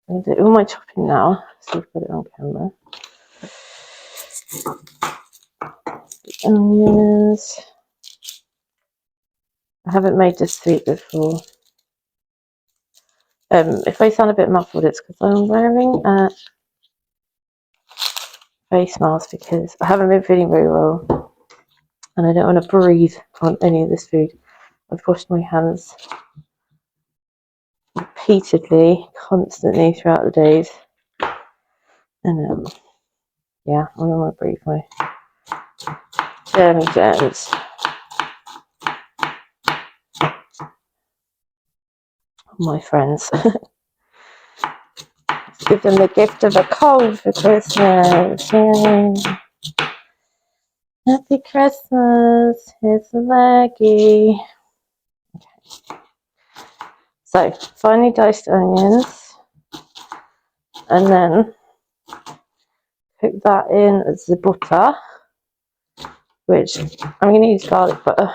I'm going to do all my chopping now, so I've got it on camera. Onions. I haven't made this sweet before. If I sound a bit muffled, it's because I'm wearing a face mask because I haven't been feeling very well and I don't want to breathe on any of this food. I've washed my hands repeatedly, constantly throughout the days. And yeah, I don't want to breathe my germs. My friends. Give them the gift of a cold for Christmas. Yay. Happy Christmas. Here's the leggy. Okay. So, finely diced onions. And then cook that in the butter, which I'm going to use garlic butter.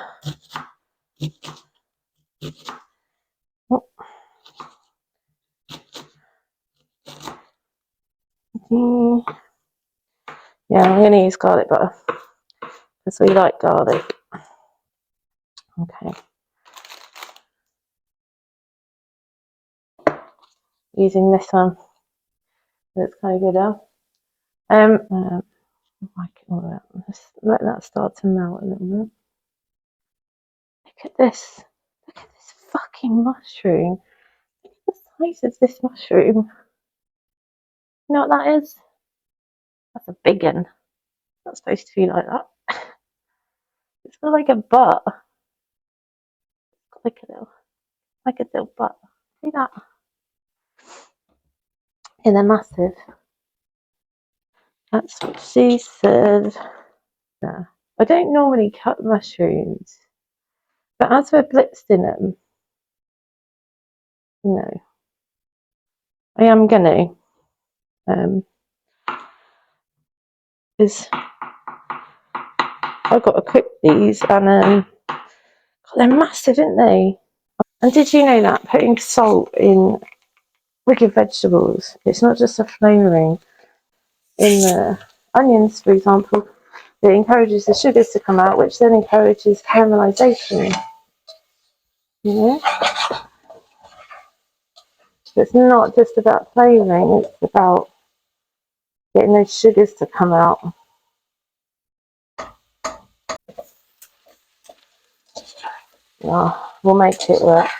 Yeah, I'm going to use garlic butter because we like garlic. Okay. Using this one. It's kind of good now. Let's let that start to melt a little bit. Look at this. Look at this fucking mushroom. Look at the size of this mushroom. You know what that is? That's a big one. It's not supposed to be like that. It's got like a butt. It's got like a little butt. See that? And they're massive. That's what she said. Yeah. I don't normally cut mushrooms, but as we're blitzed in them, you know, I am gonna. Because I've got to cook these, and they're massive, aren't they? And did you know that putting salt in wicked vegetables, it's not just a flavouring. In the onions, for example, it encourages the sugars to come out, which then encourages caramelization. You know? So it's not just about flavouring, it's about getting those sugars to come out. Oh, we'll make it work.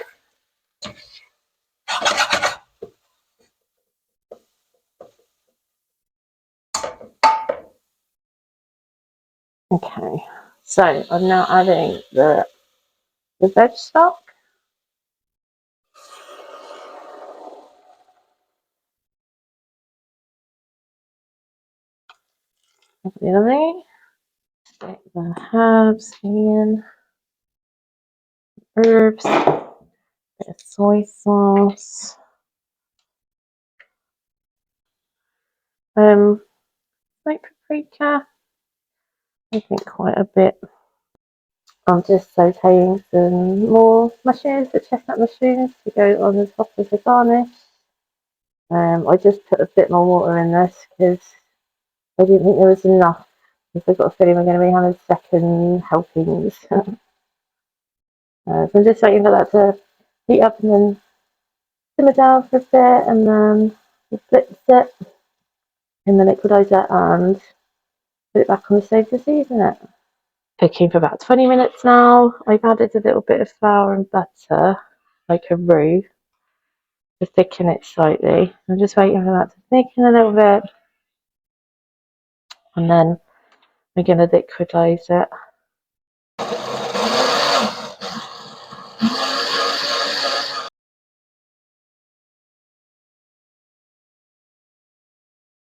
Okay, so I'm now adding the veg stock. Lovely. Stick the herbs in, herbs, bit of soy sauce. Like paprika. I think quite a bit. I'm just sauteing some more mushrooms, the chestnut mushrooms, to go on the top of the garnish. I just put a bit more water in this because I didn't think there was enough. Because I've got a feeling we're going to be having second helpings. So I'm just waiting for that to heat up and then simmer down for a bit, and then blitz it in the liquidizer and put it back on the stove to season it. Cooking for about 20 minutes now. I've added a little bit of flour and butter, like a roux, to thicken it slightly. I'm just waiting for that to thicken a little bit, and then I'm going to liquidize it.